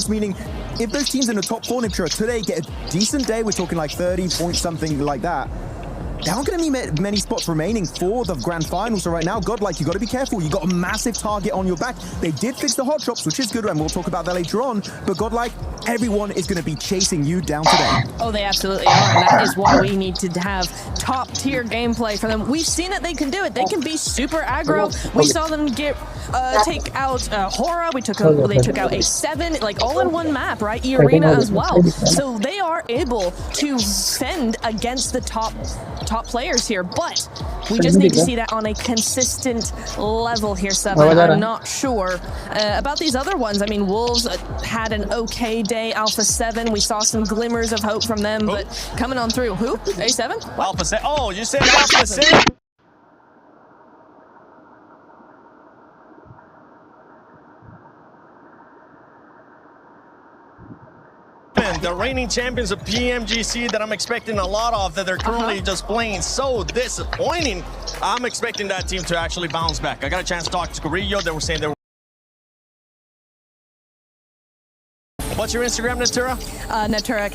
meaning if those teams in the top 4 today get a decent day, we're talking like 30 points, something like that, there aren't going to be many spots remaining for the grand final. So right now, Godlike, you got to be careful. You got a massive target on your back. They did fix the hot shops, which is good, and we'll talk about that later on. But Godlike, everyone is going to be chasing you down today. Oh, they absolutely are, and that is why we need to have top-tier gameplay for them. We've seen that they can do it. They can be super aggro. We saw them get take out Hora. They took out a 7, like all in one map, right? E-Arena as well. So they are able to fend against the top players here, but we just need to see that on a consistent level here, Seven. I'm not sure about these other ones. I mean, Wolves had an okay day. Alpha 7, we saw some glimmers of hope from them, but coming on through. Who? A7? Alpha 7. Oh, you said Alpha 7? The reigning champions of PMGC that I'm expecting a lot of, that they're currently just playing so disappointing. I'm expecting that team to actually bounce back. I got a chance to talk to Carrillo. They were saying they were... What's your Instagram, Natura? Natura.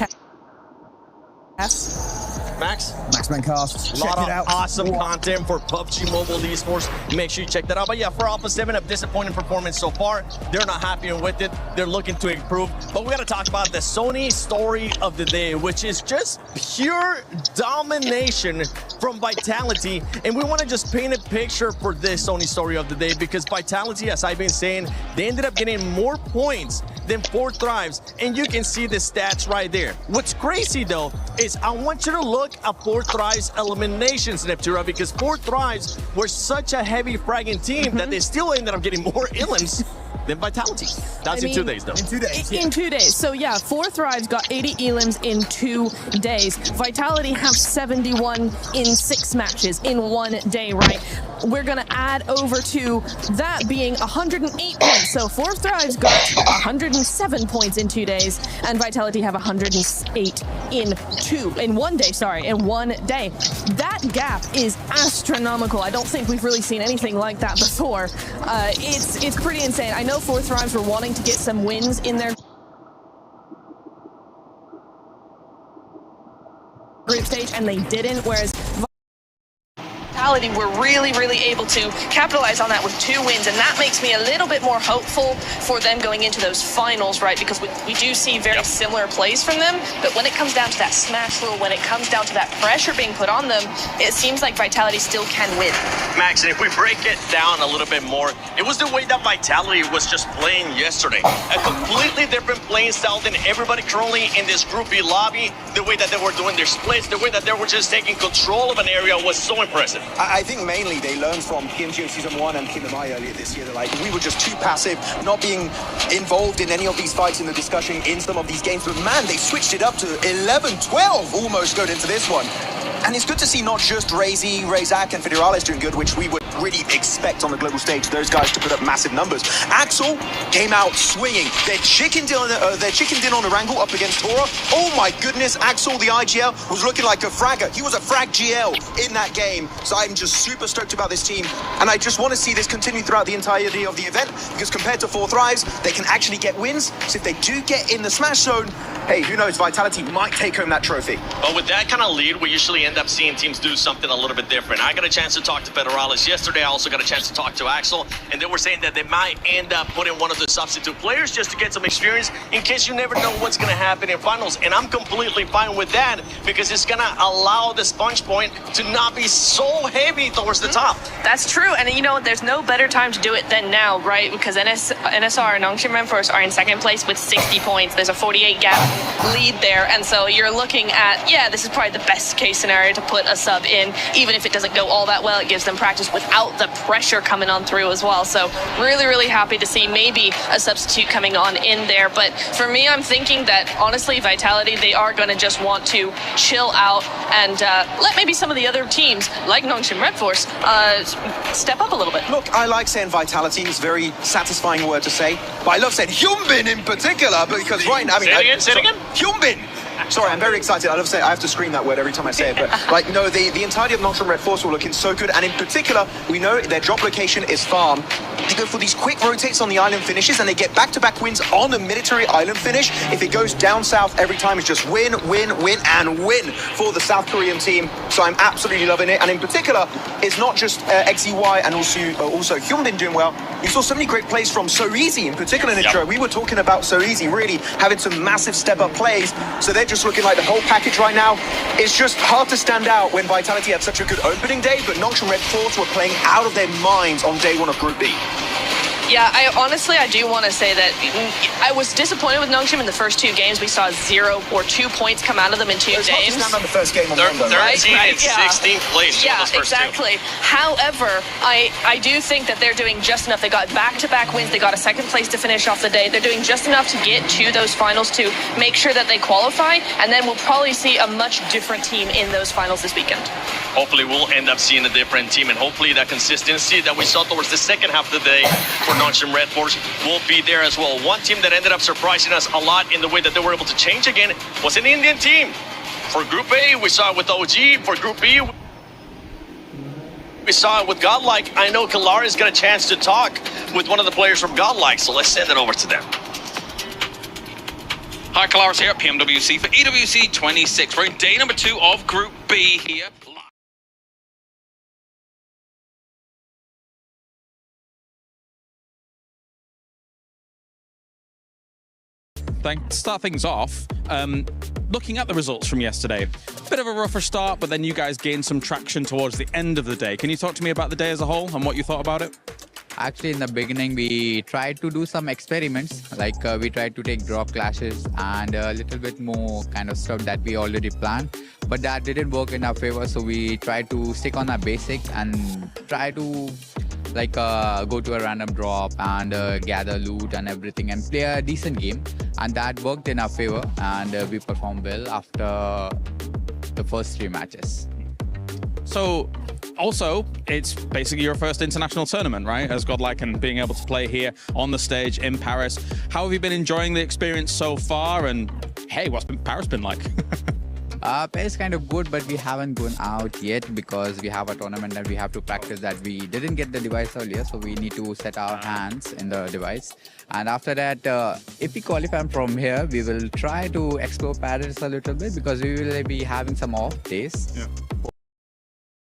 Max? Maxmancast. A lot of awesome content for PUBG Mobile Esports. Make sure you check that out. But yeah, for Alpha 7, a disappointing performance so far. They're not happy with it. They're looking to improve. But we got to talk about the Sony story of the day, which is just pure domination from Vitality. And we want to just paint a picture for this Sony story of the day, because Vitality, as I've been saying, they ended up getting more points than 4 Thrives, and you can see the stats right there. What's crazy though is I want you to look at 4 Thrives eliminations, Neptura, because 4 Thrives were such a heavy fragging team that they still ended up getting more elims than Vitality. That's in 2 days though. In 2 days. In 2 days. So yeah, 4 Thrives got 80 elims in 2 days. Vitality have 71 in 6 matches in 1 day, right? We're gonna add over to that being 108 points. So 4 Thrives got 107 points in 2 days, and Vitality have 108 in 1 day, sorry, in 1 day. That gap is astronomical. I don't think we've really seen anything like that before. It's pretty insane. I know 4 Thrives were wanting to get some wins in their group stage, and they didn't, whereas were really able to capitalize on that with 2 wins, and that makes me a little bit more hopeful for them going into those finals, right? Because we do see very similar plays from them, but when it comes down to that smash rule, when it comes down to that pressure being put on them, it seems like Vitality still can win. Max, and if we break it down a little bit more, it was the way that Vitality was just playing yesterday. A completely different playing style than everybody currently in this Group B lobby. The way that they were doing their splits, the way that they were just taking control of an area was so impressive. I think mainly they learned from PMGO Season 1 and Kingdom I earlier this year. They're like, we were just too passive, not being involved in any of these fights in the discussion in some of these games. But man, they switched it up to 11-12 almost going into this one. And it's good to see not just Razak and Federales doing good, which we would really expect on the global stage, those guys to put up massive numbers. Axel came out swinging. They're chickened in on the wrangle up against Tora. Oh my goodness, Axel, the IGL, was looking like a fragger. He was a frag GL in that game. So I'm just super stoked about this team. And I just want to see this continue throughout the entirety of the event, because compared to 4 Thrives, they can actually get wins. So if they do get in the smash zone, hey, who knows, Vitality might take home that trophy. But with that kind of lead, we usually end up seeing teams do something a little bit different. I got a chance to talk to Federales yesterday. I also got a chance to talk to Axel, and they were saying that they might end up putting one of the substitute players just to get some experience in case you never know what's going to happen in finals. And I'm completely fine with that, because it's going to allow the sponge point to not be so heavy towards the top. That's true, and you know, there's no better time to do it than now, right? Because NSR and Nongshim Renforce are in 2nd place with 60 points. There's a 48 gap lead there, and so you're looking at, yeah, this is probably the best case scenario to put a sub in. Even if it doesn't go all that well, it gives them practice without the pressure coming on through as well. So really happy to see maybe a substitute coming on in there. But for me, I'm thinking that honestly, Vitality, they are going to just want to chill out and let maybe some of the other teams like Nongshim Red Force step up a little bit. Look, I like saying Vitality. It's a very satisfying word to say, but I love saying Hyunbin in particular, because right now, I mean, say it again. Hyunbin. Sorry, I'm very excited. I love saying I have to scream that word every time I say it. But like, no, the entirety of Nocturne Red Force were looking so good, and in particular, we know their drop location is farm. They go for these quick rotates on the island finishes, and they get back-to-back wins on the military island finish. If it goes down south every time, it's just win, win, win, and win for the South Korean team. So I'm absolutely loving it. And in particular, it's not just XEY and also Hyunbin doing well. You saw so many great plays from So Easy in particular, Nitro. We were talking about So Easy really having some massive step-up plays. So they're just looking like the whole package right now. It's just hard to stand out when Vitality had such a good opening day, but Nocturne Red Force were playing out of their minds on day one of Group B. Yeah, I do want to say that I was disappointed with Nongshim in the first 2 games. We saw 0 or 2 points come out of them in 2 games. It's not just on the first game on Monday, right? 13 and 16th place. Yeah, exactly. However, I do think that they're doing just enough. They got back-to-back wins. They got a 2nd place to finish off the day. They're doing just enough to get to those finals to make sure that they qualify, and then we'll probably see a much different team in those finals this weekend. Hopefully we'll end up seeing a different team, and hopefully that consistency that we saw towards the second half of the day for Nocturne Red Force will be there as well. One team that ended up surprising us a lot in the way that they were able to change again was an Indian team. For Group A, we saw it with OG. For Group B, we saw it with Godlike. I know Kalari's got a chance to talk with one of the players from Godlike, so let's send it over to them. Hi, Kalari's here at PMWC for EWC 26. We're in day number 2 of Group B here. To start things off, looking at the results from yesterday, bit of a rougher start, but then you guys gained some traction towards the end of the day. Can you talk to me about the day as a whole and what you thought about it? Actually, in the beginning, we tried to do some experiments, like we tried to take drop clashes and a little bit more kind of stuff that we already planned, but that didn't work in our favor, so we tried to stick on our basics and try to like go to a random drop and gather loot and everything and play a decent game, and that worked in our favor, and we performed well after the first 3 matches. So also, it's basically your first international tournament, right? As Godlike, and being able to play here on the stage in Paris. How have you been enjoying the experience so far? And hey, what's Paris been like? Paris kind of good, but we haven't gone out yet because we have a tournament that we have to practice that we didn't get the device earlier, so we need to set our hands in the device. And after that, if we qualify from here, we will try to explore Paris a little bit because we will be having some off days. Yeah.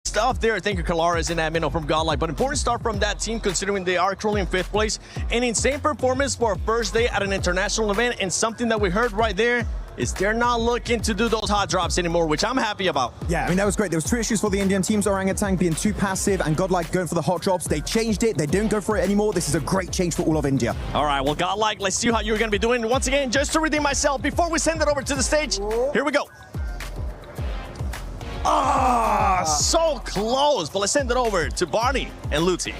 Stuff there. Thank you, Kalaris and Admino from Godlike. But important start from that team, considering they are currently in 5th place. An insane performance for a first day at an international event, and something that we heard right there is they're not looking to do those hot drops anymore, which I'm happy about. Yeah, I mean, that was great. There was 2 issues for the Indian teams, Orangutan being too passive and Godlike going for the hot drops. They changed it. They didn't go for it anymore. This is a great change for all of India. All right, well, Godlike, let's see how you're going to be doing. Once again, just to redeem myself, before we send it over to the stage, here we go. Ah, so close, but let's send it over to Barney and Luti.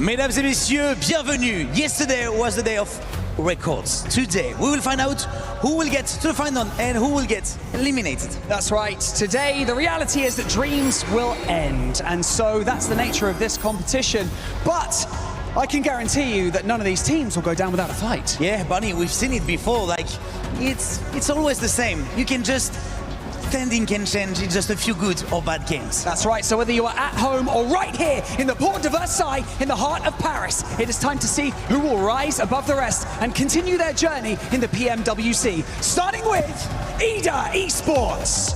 Mesdames et messieurs, bienvenue. Yesterday was the day of records. Today, we will find out who will get to the final and who will get eliminated. That's right. Today, the reality is that dreams will end. And so that's the nature of this competition. But I can guarantee you that none of these teams will go down without a fight. Yeah, Bunny, we've seen it before. Like, it's always the same. You can just... Standing can change in just a few good or bad games. That's right, so whether you are at home or right here in the Port de Versailles, in the heart of Paris, it is time to see who will rise above the rest and continue their journey in the PMWC, starting with Esports.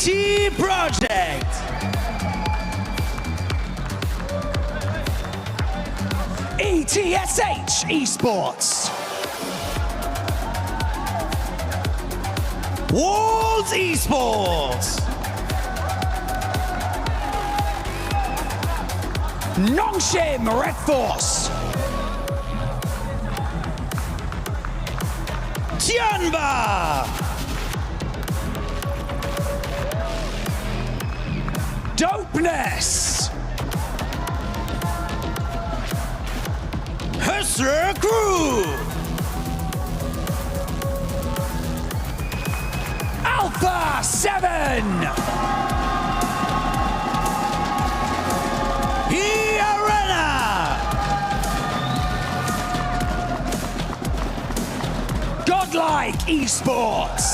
TNT project. ETSH Esports. World Esports. Nongshim Red Force. Tianba. Dopeness. Hustler Crew. Alpha 7. Godlike Esports.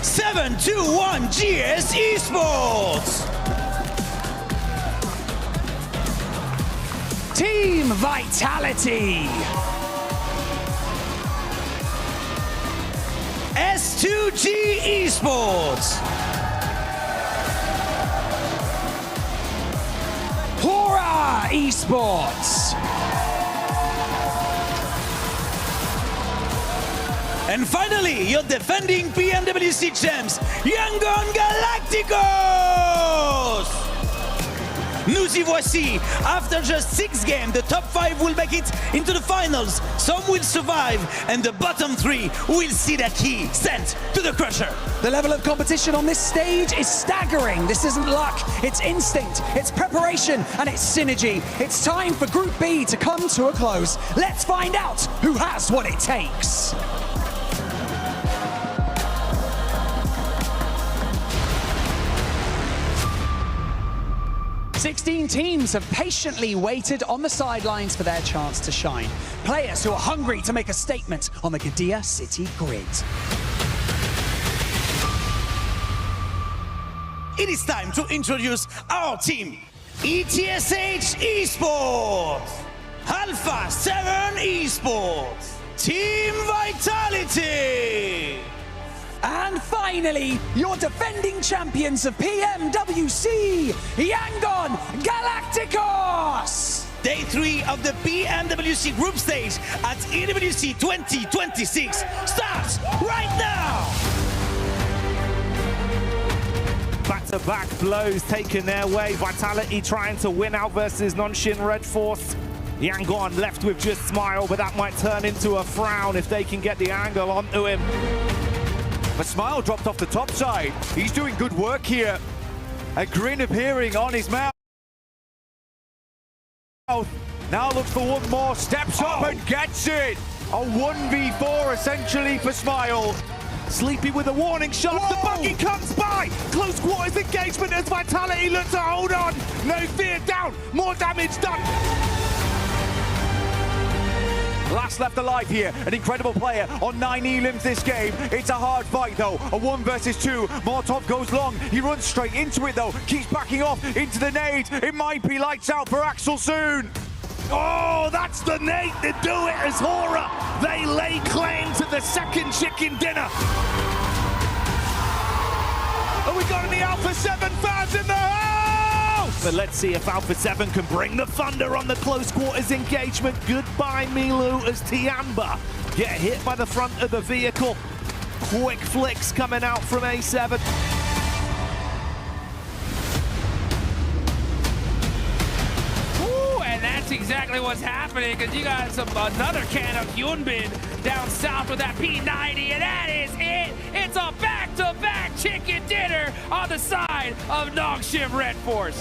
721 GS Esports. Team Vitality. S2G Esports. Hora Esports. And finally, your defending PMWC champs, Yangon Galacticos! Nous y voici. After just 6 games, the top 5 will make it into the finals. Some will survive, and the bottom 3 will see their key sent to the Crusher. The level of competition on this stage is staggering. This isn't luck, it's instinct, it's preparation, and it's synergy. It's time for Group B to come to a close. Let's find out who has what it takes. Sixteen teams have patiently waited on the sidelines for their chance to shine. Players who are hungry to make a statement on the Qiddiya City grid. It is time to introduce our team. ETSH Esports, Alpha 7 Esports, Team Vitality. And finally, your defending champions of PMWC, Yangon Galacticos! Day 3 of the PMWC group stage at EWC 2026 starts right now! Back-to-back blows taken their way. Vitality trying to win out versus Nongshim Red Force. Yangon left with just Smile, but that might turn into a frown if they can get the angle onto him. But Smile dropped off the top side. He's doing good work here. A grin appearing on his mouth. Now looks for one more, steps up and gets it. A 1v4 essentially for Smile. Sleepy with a warning shot. Whoa. The buggy comes by. Close quarters engagement as Vitality looks to hold on. No fear down. More damage done. Last left alive here, an incredible player on 9 elims this game. It's a hard fight though, a 1 versus 2. Molotov goes long, he runs straight into it though, keeps backing off into the nade. It might be lights out for Axel soon. Oh, that's the nade to do it as Hora. They lay claim to the second chicken dinner. And we got the Alpha 7 fans in the house! But let's see if Alpha 7 can bring the thunder on the close quarters engagement. Goodbye, Milu, as Tianba get hit by the front of the vehicle. Quick flicks coming out from A7. And that's exactly what's happening, because you got another can of Hyunbin down south with that P90, and that is it. It's a back-to-back chicken dinner on the side of Nongshim Red Force.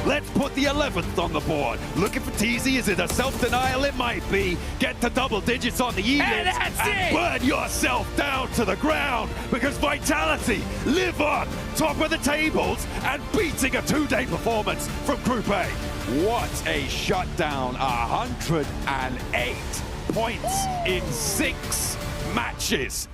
Let's put the 11th on the board. Looking for TZ, is it a self-denial? It might be. Get to double digits on the And that's it. burn yourself down to the ground, because Vitality live on top of the tables and beating a 2-day performance from Group A. What a shutdown. 108 points in 6 matches.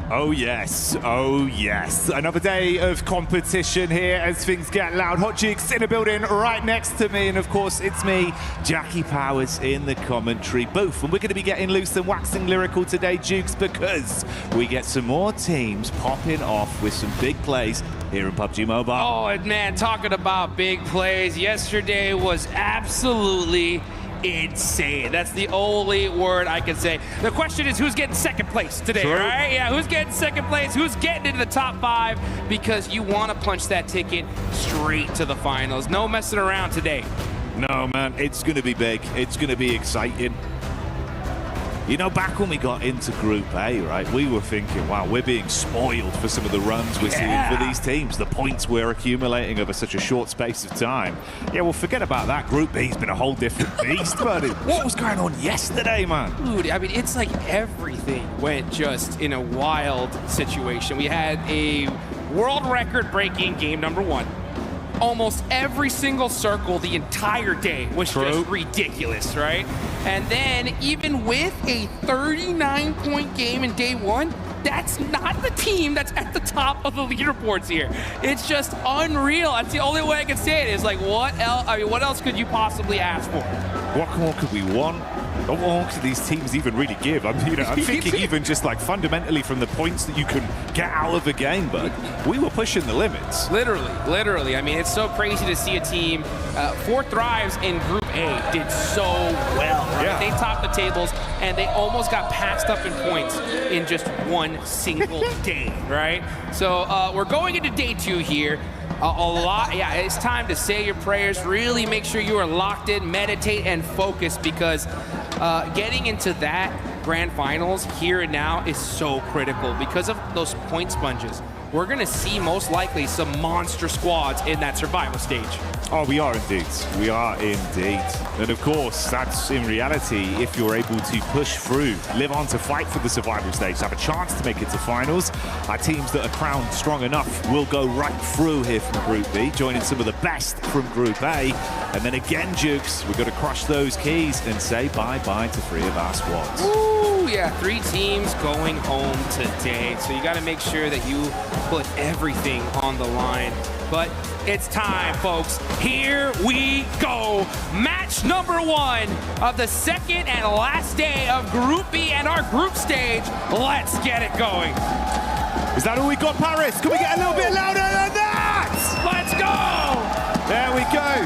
Oh yes, oh yes. Another day of competition here as things get loud. Hot Jukes in a building right next to me, and of course it's me, Jackie Powers, in the commentary booth. And we're going to be getting loose and waxing lyrical today, Jukes, because we get some more teams popping off with some big plays here in PUBG Mobile. Oh, and man, talking about big plays, yesterday was absolutely insane. That's the only word I can say. The question is, who's getting second place today, right? Yeah, who's getting second place? Who's getting into the top 5? Because you want to punch that ticket straight to the finals. No messing around today. No, man, it's going to be big. It's going to be exciting. You know, back when we got into Group A, right, we were thinking, wow, we're being spoiled for some of the runs we're seeing for these teams, the points we're accumulating over such a short space of time. Yeah, well, forget about that. Group B's been a whole different beast, buddy. What was going on yesterday, man? Dude, I mean, it's like everything went just in a wild situation. We had a world record-breaking game number 1. Almost every single circle the entire day was just ridiculous, right? And then even with a 39-point game in day 1, that's not the team that's at the top of the leaderboards here. It's just unreal. That's the only way I can say it. Is like, what else? I mean, what else could you possibly ask for? What more could we want? What more could these teams even really give? I'm thinking even just like fundamentally from the points that you can get out of a game, but we were pushing the limits. Literally. I mean, it's so crazy to see a team. 4 Thrives in Group A did so well, right? Yeah. They topped the tables, and they almost got passed up in points in just one single day, right? So we're going into day 2 here. It's time to say your prayers. Really make sure you are locked in, meditate, and focus, because getting into that grand finals here and now is so critical because of those point sponges. We're going to see most likely some monster squads in that survival stage. Oh, we are indeed. We are indeed. And of course, that's in reality if you're able to push through, live on to fight for the survival stage, have a chance to make it to finals. Our teams that are crowned strong enough will go right through here from Group B, joining some of the best from Group A. And then again, Jukes, we've got to crush those keys and say bye-bye to 3 of our squads. Ooh, yeah, 3 teams going home today. So you got to make sure that you put everything on the line. But it's time, folks. Here we go. Match number 1 of the second and last day of Group B and our group stage. Let's get it going. Is that all we got, Paris? Can we get a little bit louder than that? Let's go. There we go.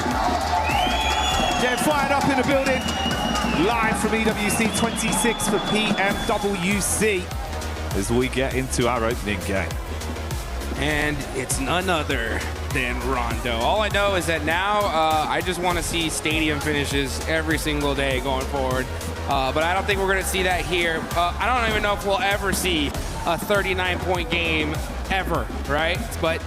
Getting fired up in the building. Live from EWC 26 for PUBG as we get into our opening game. And it's none other than Rondo. All I know is that now I just want to see stadium finishes every single day going forward. But I don't think we're going to see that here. I don't even know if we'll ever see a 39-point game ever, right? But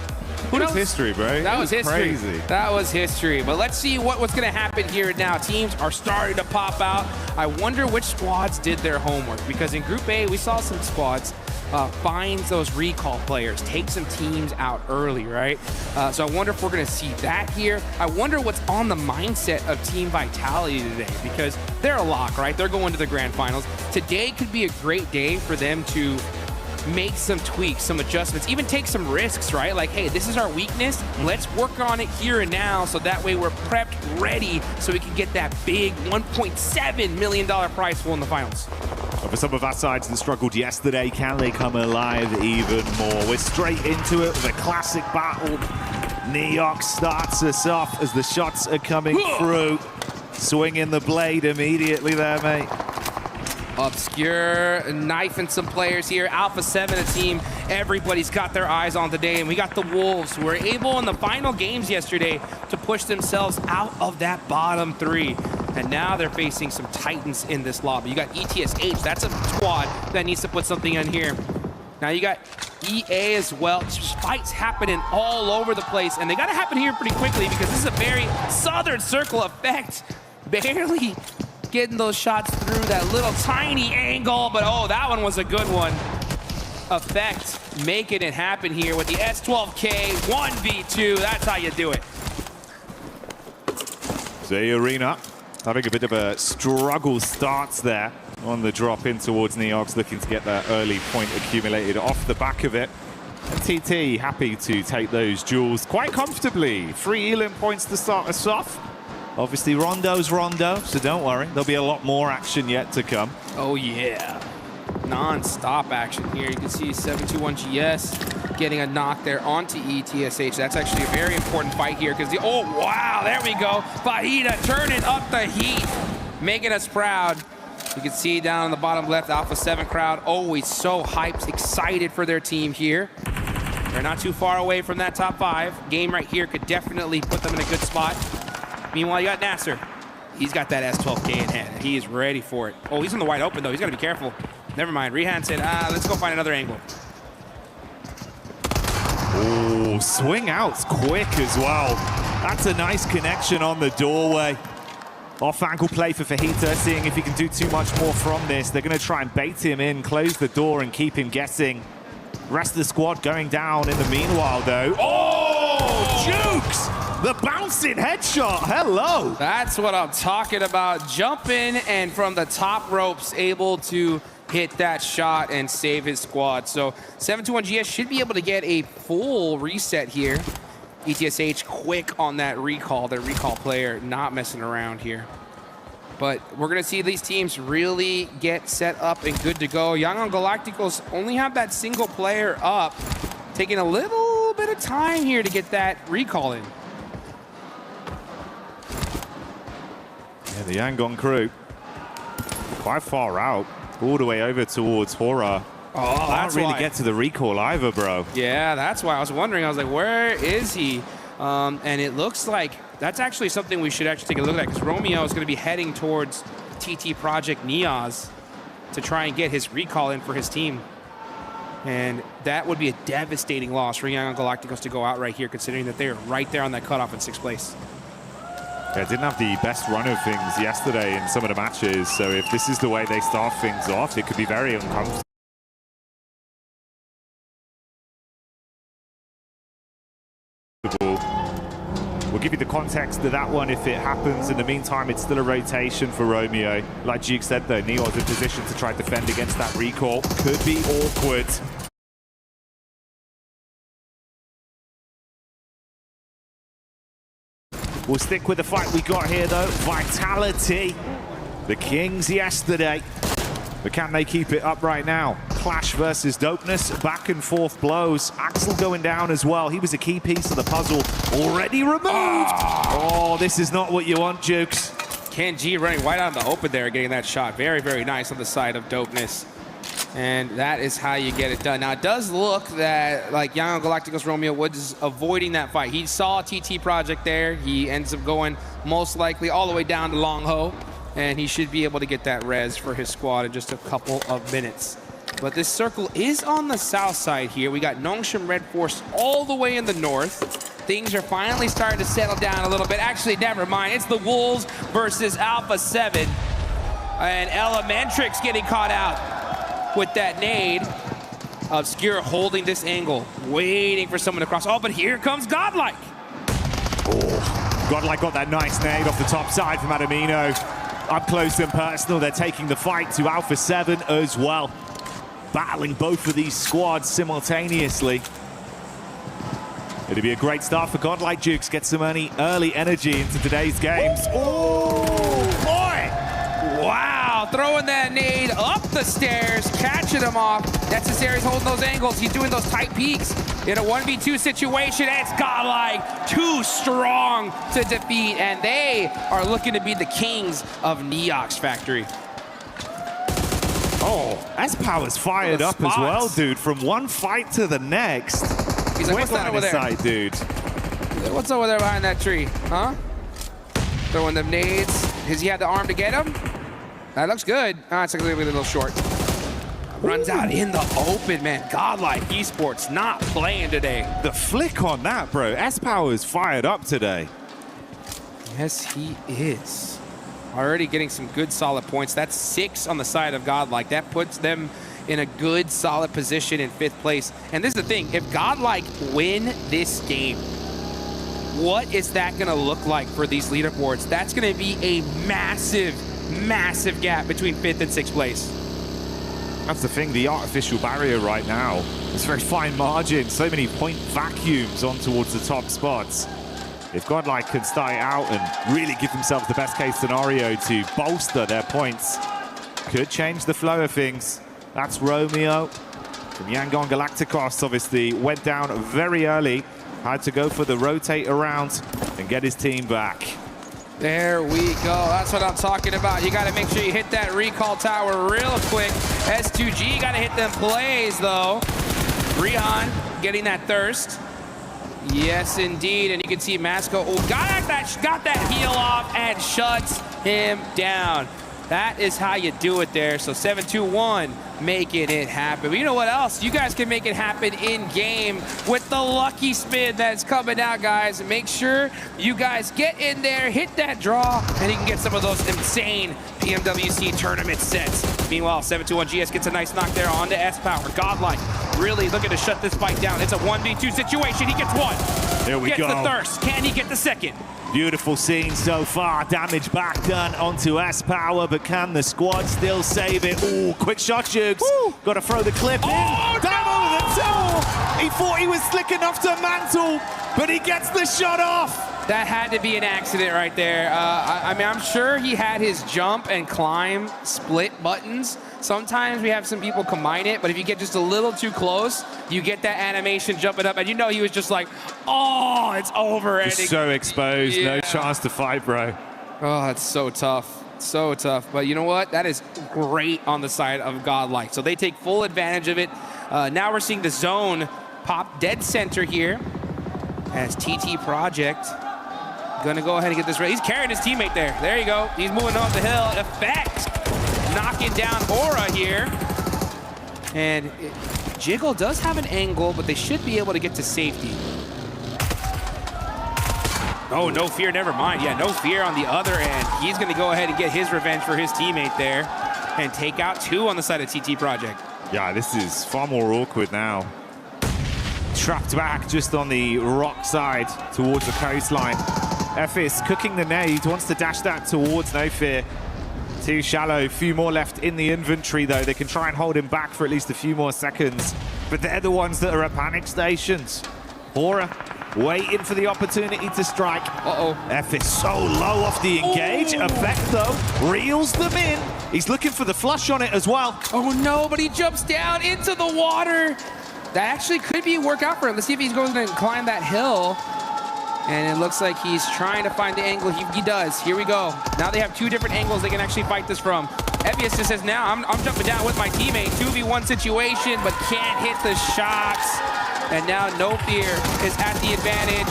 who knows? That was history, bro. That was history. Crazy. That was history. But let's see what's going to happen here now. Teams are starting to pop out. I wonder which squads did their homework, because in Group A, we saw some squads finds those recall players, take some teams out early, right? So I wonder if we're going to see that here. I wonder what's on the mindset of Team Vitality today, because they're a lock, right? They're going to the grand finals. Today could be a great day for them to make some tweaks, some adjustments, even take some risks, right? Like, hey, this is our weakness. Let's work on it here and now, so that way we're prepped, ready, so we can get that big $1.7 million prize pool in the finals. For some of our sides that struggled yesterday, can they come alive even more? We're straight into it with a classic battle. Neox starts us off as the shots are coming through. Swinging the blade immediately there, mate. Obscure knifing some players here. Alpha 7, a team everybody's got their eyes on today. And we got the Wolves, who were able in the final games yesterday to push themselves out of that bottom 3. And now they're facing some Titans in this lobby. You got ETSH, that's a squad that needs to put something in here. Now you got EA as well. Just fights happening all over the place, and they gotta happen here pretty quickly because this is a very southern circle effect. Barely getting those shots through that little tiny angle, but oh, that one was a good one. Effect making it happen here with the S12K 1v2. That's how you do it. The arena having a bit of a struggle starts there on the drop in towards Neox, looking to get that early point accumulated off the back of it. And TT happy to take those duels quite comfortably. 3 Elim points to start us off. Obviously, Rondo's Rondo, so don't worry. There'll be a lot more action yet to come. Oh, yeah. Non-stop action here. You can see 721GS getting a knock there onto ETSH. That's actually a very important fight here because oh, wow, there we go. Fajita turning up the heat, making us proud. You can see down on the bottom left, Alpha 7 crowd always so hyped, excited for their team here. They're not too far away from that top 5. Game right here could definitely put them in a good spot. Meanwhile, you got Nasser. He's got that S12K in hand. He is ready for it. Oh, he's in the wide open, though. He's got to be careful. Never mind. Rehan said, let's go find another angle. Oh, swing outs quick as well. That's a nice connection on the doorway. Off-ankle play for Fajita, seeing if he can do too much more from this. They're going to try and bait him in, close the door, and keep him guessing. Rest of the squad going down in the meanwhile, though. Oh, Jukes! The bouncing headshot, hello! That's what I'm talking about. Jumping and from the top ropes, able to hit that shot and save his squad. So 721GS should be able to get a full reset here. ETSH quick on that recall, their recall player not messing around here. But we're gonna see these teams really get set up and good to go. Young on Galacticos only have that single player up, taking a little bit of time here to get that recall in. Yeah, the Yangon crew quite far out, all the way over towards Hora. Oh, can't really get to the recall either, bro. Yeah, that's why I was wondering. I was like, where is he? And it looks like that's actually something we should actually take a look at because Romeo is going to be heading towards TT Project Niaz to try and get his recall in for his team. And that would be a devastating loss for Young Galacticos to go out right here, considering that they're right there on that cutoff in 6th place. Yeah, didn't have the best run of things yesterday in some of the matches, so if this is the way they start things off, it could be very uncomfortable. We'll give you the context to that one if it happens. In the meantime, it's still a rotation for Romeo. Like Duke said, though, Neo's in position to try to defend against that recall. Could be awkward. We'll stick with the fight we got here, though. Vitality. The Kings yesterday. But can they keep it up right now? Clash versus Dopeness, back and forth blows. Axel going down as well. He was a key piece of the puzzle, already removed. Oh, this is not what you want, Jukes. Ken G running wide out in the open there, getting that shot. Very, very nice on the side of Dopeness. And that is how you get it done. Now, it does look that, like, Young Galacticos Romeo was avoiding that fight. He saw TT Project there. He ends up going, most likely, all the way down to Long Ho. And he should be able to get that res for his squad in just a couple of minutes. But this circle is on the south side here. We got Nongshim Red Force all the way in the north. Things are finally starting to settle down a little bit. Actually, never mind. It's the Wolves versus Alpha 7. And Elementrix getting caught out with that nade. Obscure holding this angle, waiting for someone to cross. Oh, but here comes Godlike. Oh, Godlike got that nice nade off the top side from Adamino. Up close and personal, they're taking the fight to Alpha 7 as well. Battling both of these squads simultaneously. It'll be a great start for Godlike. Jukes. Get some early energy into today's games. Oh, boy! Wow, throwing that nade up the stairs, catching him off. Necessary's holding those angles. He's doing those tight peaks in a 1v2 situation. And it's Godlike, too strong to defeat. And they are looking to be the kings of Neox Factory. Oh, S-Power's fired up as well, dude. From one fight to the next. He's like, what's that over there? Sight, dude. What's over there behind that tree, huh? Throwing them nades. Has he had the arm to get him? That looks good. It's a little short. Runs out in the open, man. Godlike Esports not playing today. The flick on that, bro. S-Power's fired up today. Yes, he is. Already getting some good solid points. That's 6 on the side of Godlike. That puts them in a good solid position in 5th place. And this is the thing, if Godlike win this game, what is that going to look like for these leaderboards? That's going to be a massive, massive gap between 5th and 6th place. That's the thing, the artificial barrier right now. It's very fine margin, so many point vacuums on towards the top spots. If Godlike can start it out and really give themselves the best case scenario to bolster their points, could change the flow of things. That's Romeo from Yangon Galacticos, obviously went down very early, had to go for the rotate around and get his team back. There we go. That's what I'm talking about. You got to make sure you hit that recall tower real quick. S2G got to hit them plays, though. Rihan getting that thirst. Yes, indeed. And you can see Masco got that heal off and shuts him down. That is how you do it there. So 7-2-1, making it happen. But you know what else? You guys can make it happen in-game with the lucky spin that's coming out, guys. Make sure you guys get in there, hit that draw, and you can get some of those insane PMWC tournament sets. Meanwhile, 7-2-1 GS gets a nice knock there onto S-Power. Godlike really looking to shut this fight down. It's a 1v2 situation. He gets one. There we go. Gets the thirst. Can he get the second? Beautiful scene so far. Damage back done onto S-Power, but can the squad still save it? Ooh, quick shot, Jugs. Got to throw the clip in. Down over the toe. He thought he was slick enough to mantle, but he gets the shot off. That had to be an accident right there. I mean, I'm sure he had his jump and climb split buttons. Sometimes we have some people combine it, but if you get just a little too close, you get that animation jumping up, and you know he was just like, oh, it's over. And so exposed, no chance to fight, bro. Oh, it's so tough. So tough. But you know what? That is great on the side of Godlike. So they take full advantage of it. Now we're seeing the zone pop dead center here as TT Project gonna go ahead and get this ready. He's carrying his teammate there. There you go. He's moving off the hill. Effect. Knocking down Aura here. And Jiggle does have an angle, but they should be able to get to safety. Oh, no fear, never mind. Yeah, no fear on the other end. He's gonna go ahead and get his revenge for his teammate there and take out 2 on the side of TT Project. Yeah, this is far more awkward now. Trapped back just on the rock side towards the coastline. Ephes cooking the nade, wants to dash that towards No Fear. Too shallow, few more left in the inventory though. They can try and hold him back for at least a few more seconds, but they're the ones that are at panic stations. Hora waiting for the opportunity to strike. Ephes so low off the engage. Effect though, reels them in. He's looking for the flush on it as well. Oh no, but he jumps down into the water. That actually could be a workout for him. Let's see if he's going to climb that hill. And it looks like he's trying to find the angle. He does. Here we go. Now they have 2 different angles they can actually fight this from. Evius just says, now I'm jumping down with my teammate. 2v1 situation, but can't hit the shots. And now No Fear is at the advantage.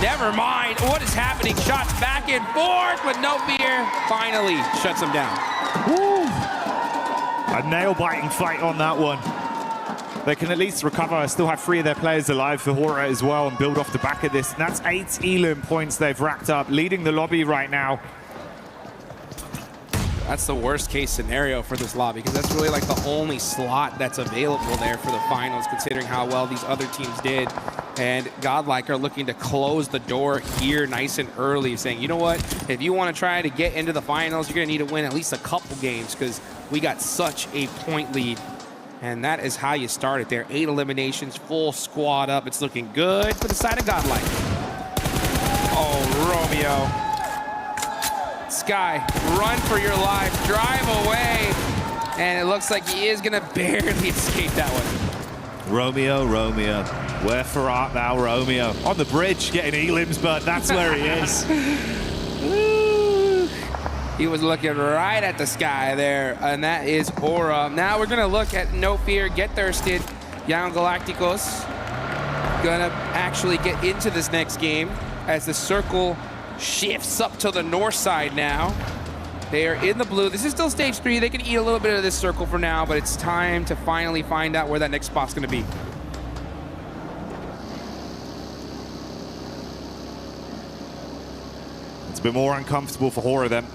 Never mind. What is happening? Shots back and forth, but No Fear finally shuts him down. Woo. A nail-biting fight on that one. They can at least recover, still have 3 of their players alive for Hora as well and build off the back of this. And that's 8 Elim points they've racked up, leading the lobby right now. That's the worst case scenario for this lobby because that's really like the only slot that's available there for the finals considering how well these other teams did. And Godlike are looking to close the door here nice and early, saying, you know what, if you want to try to get into the finals, you're going to need to win at least a couple games because we got such a point lead. And that is how you start it there. 8 eliminations, full squad up. It's looking good for the side of Godlike. Oh, Romeo. Sky, run for your life. Drive away. And it looks like he is going to barely escape that one. Romeo, wherefore art thou, Romeo? On the bridge, getting Elims, but that's where he is. He was looking right at the Sky there, and that is Aura. Now we're gonna look at No Fear, Get Thirsted. Young Galacticos gonna actually get into this next game as the circle shifts up to the north side now. They are in the blue. This is still stage 3. They can eat a little bit of this circle for now, but it's time to finally find out where that next spot's gonna be. It's a bit more uncomfortable for Hora then,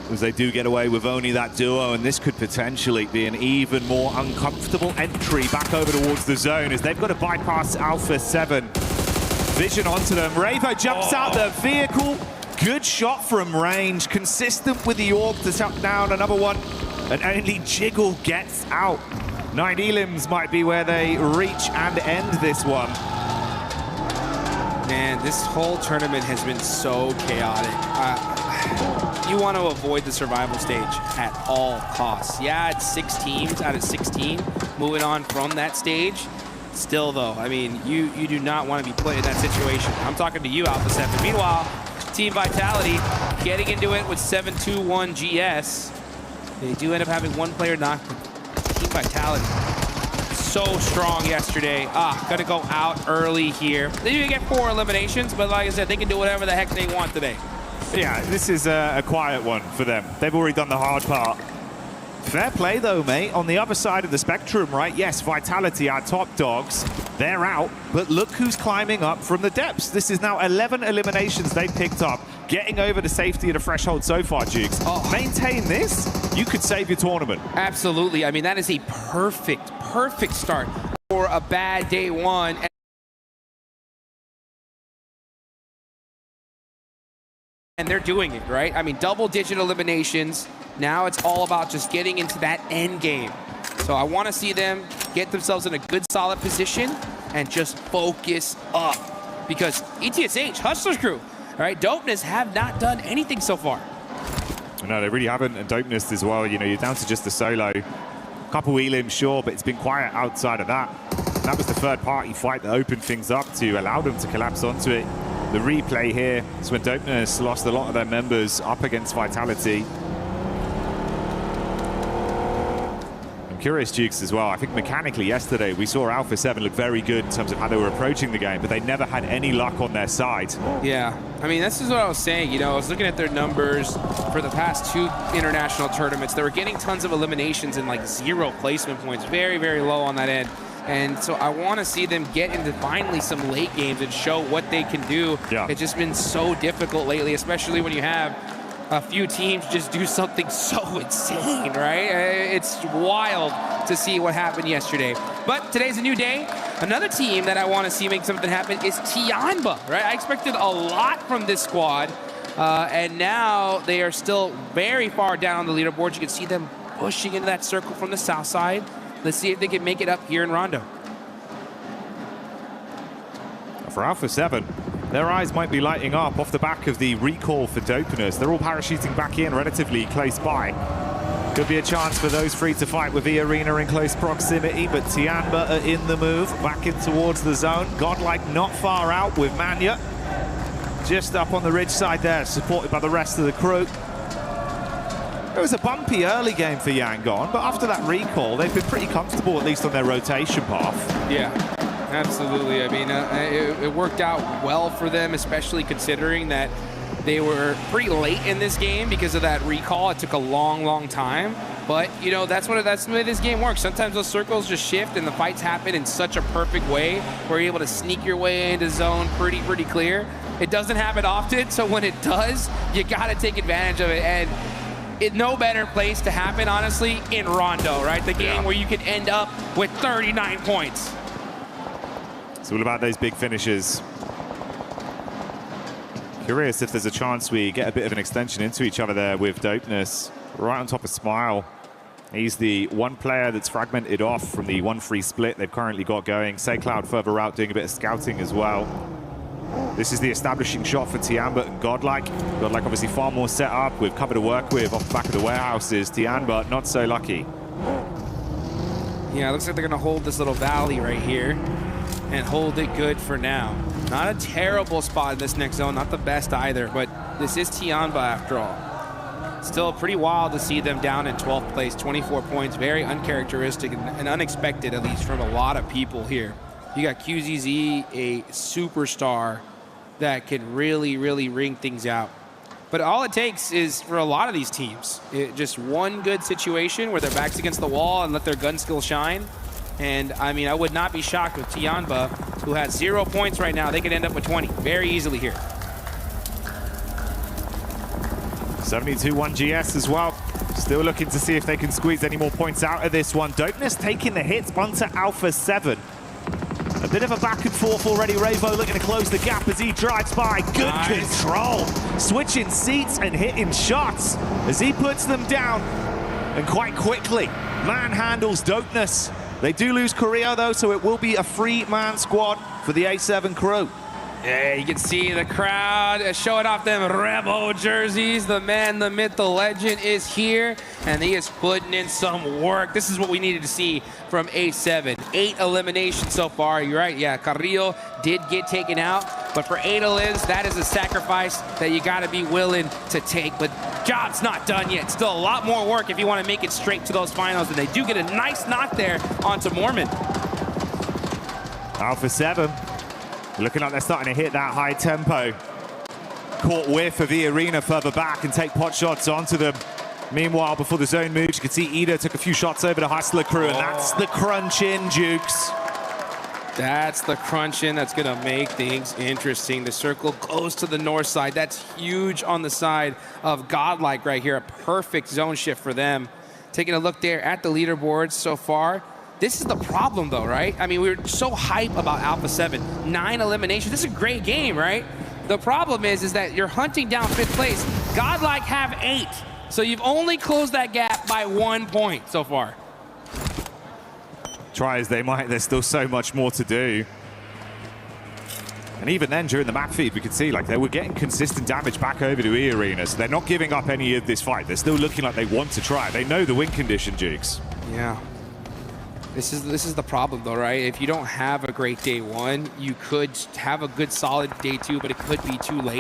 as they do get away with only that duo, and this could potentially be an even more uncomfortable entry back over towards the zone as they've got to bypass Alpha 7. Vision onto them. Ravo jumps out the vehicle. Good shot from range. Consistent with the orb to shut down another one. And only Jiggle gets out. 9 elims might be where they reach and end this one. Man, this whole tournament has been so chaotic. You want to avoid the survival stage at all costs. Yeah, it's 6 teams out of 16 moving on from that stage. Still, though, I mean, you do not want to be put in that situation. I'm talking to you, Alpha 7. Meanwhile, Team Vitality getting into it with 7-2-1 GS. They do end up having one player knocked. Team Vitality, so strong yesterday. Gonna go out early here. They do get 4 eliminations, but like I said, they can do whatever the heck they want today. Yeah, this is a quiet one for them. They've already done the hard part. Fair play, though, mate. On the other side of the spectrum, right? Yes, Vitality, our top dogs, they're out. But look who's climbing up from the depths. This is now 11 eliminations they've picked up, getting over the safety of the threshold so far, Jukes. Maintain this, you could save your tournament. Absolutely. I mean, that is a perfect start for a bad day one. And they're doing it, right? I mean, double-digit eliminations. Now it's all about just getting into that end game. So I want to see them get themselves in a good, solid position and just focus up. Because ETSH, Hustler's crew, all right, Dopeness have not done anything so far. No, they really haven't. And Dopeness as well, you know, you're down to just the solo. Couple elims, sure, but it's been quiet outside of that. And that was the third-party fight that opened things up to allow them to collapse onto it. The replay here is when Dopeness lost a lot of their members up against Vitality. I'm curious, Jukes, as well. I think mechanically yesterday we saw Alpha 7 look very good in terms of how they were approaching the game, but they never had any luck on their side. Yeah, I mean, this is what I was saying. You know, I was looking at their numbers for the past 2 international tournaments. They were getting tons of eliminations and like 0 placement points. Very, very low on that end. And so I want to see them get into finally some late games and show what they can do. Yeah. It's just been so difficult lately, especially when you have a few teams just do something so insane, right? It's wild to see what happened yesterday. But today's a new day. Another team that I want to see make something happen is Tianba, right? I expected a lot from this squad, and now they are still very far down on the leaderboard. You can see them pushing into that circle from the south side. Let's see if they can make it up here in Rondo. For Alpha 7, their eyes might be lighting up off the back of the recall for Dopeness. They're all parachuting back in relatively close by. Could be a chance for those 3 to fight with the arena in close proximity, but Tianba are in the move, back in towards the zone. Godlike not far out with Manya. Just up on the ridge side there, supported by the rest of the crew. It was a bumpy early game for Yangon, but after that recall, they've been pretty comfortable, at least on their rotation path. Yeah, absolutely. I mean, it worked out well for them, especially considering that they were pretty late in this game because of that recall. It took a long time. But, you know, that's the way this game works. Sometimes those circles just shift and the fights happen in such a perfect way where you're able to sneak your way into zone pretty clear. It doesn't happen often, so when it does, you got to take advantage of it. And no better place to happen, honestly, in Rondo, right? The game where you could end up with 39 points. It's all about those big finishes. Curious if there's a chance we get a bit of an extension into each other there with Dopeness. Right on top of Smile. He's the one player that's fragmented off from the 1-3 split they've currently got going. SayCloud further out doing a bit of scouting as well. This is the establishing shot for Tianba and Godlike. Godlike obviously far more set up with cover to work with off the back of the warehouses. Tianba not so lucky. Yeah, it looks like they're going to hold this little valley right here and hold it good for now. Not a terrible spot in this next zone, not the best either, but this is Tianba after all. Still pretty wild to see them down in 12th place, 24 points, very uncharacteristic and unexpected, at least from a lot of people here. You got QZZ, a superstar that can really ring things out. But all it takes is, for a lot of these teams, just one good situation where their back's against the wall and let their gun skill shine. And, I mean, I would not be shocked with Tianba, who has 0 points right now. They could end up with 20 very easily here. 72-1 GS as well. Still looking to see if they can squeeze any more points out of this one. Dopeness taking the hits onto Alpha 7. A bit of a back and forth already. Ravo looking to close the gap as he drives by. Good control. Switching seats and hitting shots as he puts them down. And quite quickly, manhandles Dopeness. They do lose Korea though, so it will be a 3-man squad for the A7 crew. Yeah, you can see the crowd showing off them Revo jerseys. The man, the myth, the legend is here, and he is putting in some work. This is what we needed to see from A7. 8 eliminations so far. You're right, yeah, Carrillo did get taken out, but for 8 elims, that is a sacrifice that you gotta be willing to take, but job's not done yet. Still a lot more work if you wanna make it straight to those finals, and they do get a nice knock there onto Mormon. Alpha 7. Looking like they're starting to hit that high tempo. Caught whiff of the arena further back and take pot shots onto them. Meanwhile, before the zone moves, you can see Ida took a few shots over the Hustler crew, and that's the crunch in, Jukes. That's the crunch in that's gonna make things interesting. The circle goes to the north side. That's huge on the side of Godlike right here. A perfect zone shift for them. Taking a look there at the leaderboards so far. This is the problem though, right? I mean, we were so hype about Alpha 7. 9 eliminations. This is a great game, right? The problem is that you're hunting down 5th place. Godlike have 8. So you've only closed that gap by 1 point so far. Try as they might, there's still so much more to do. And even then, during the map feed, we could see like they were getting consistent damage back over to E Arena, so they're not giving up any of this fight. They're still looking like they want to try. They know the win condition, Jukes. Yeah. This is the problem though, right? If you don't have a great day 1, you could have a good solid day 2, but it could be too late.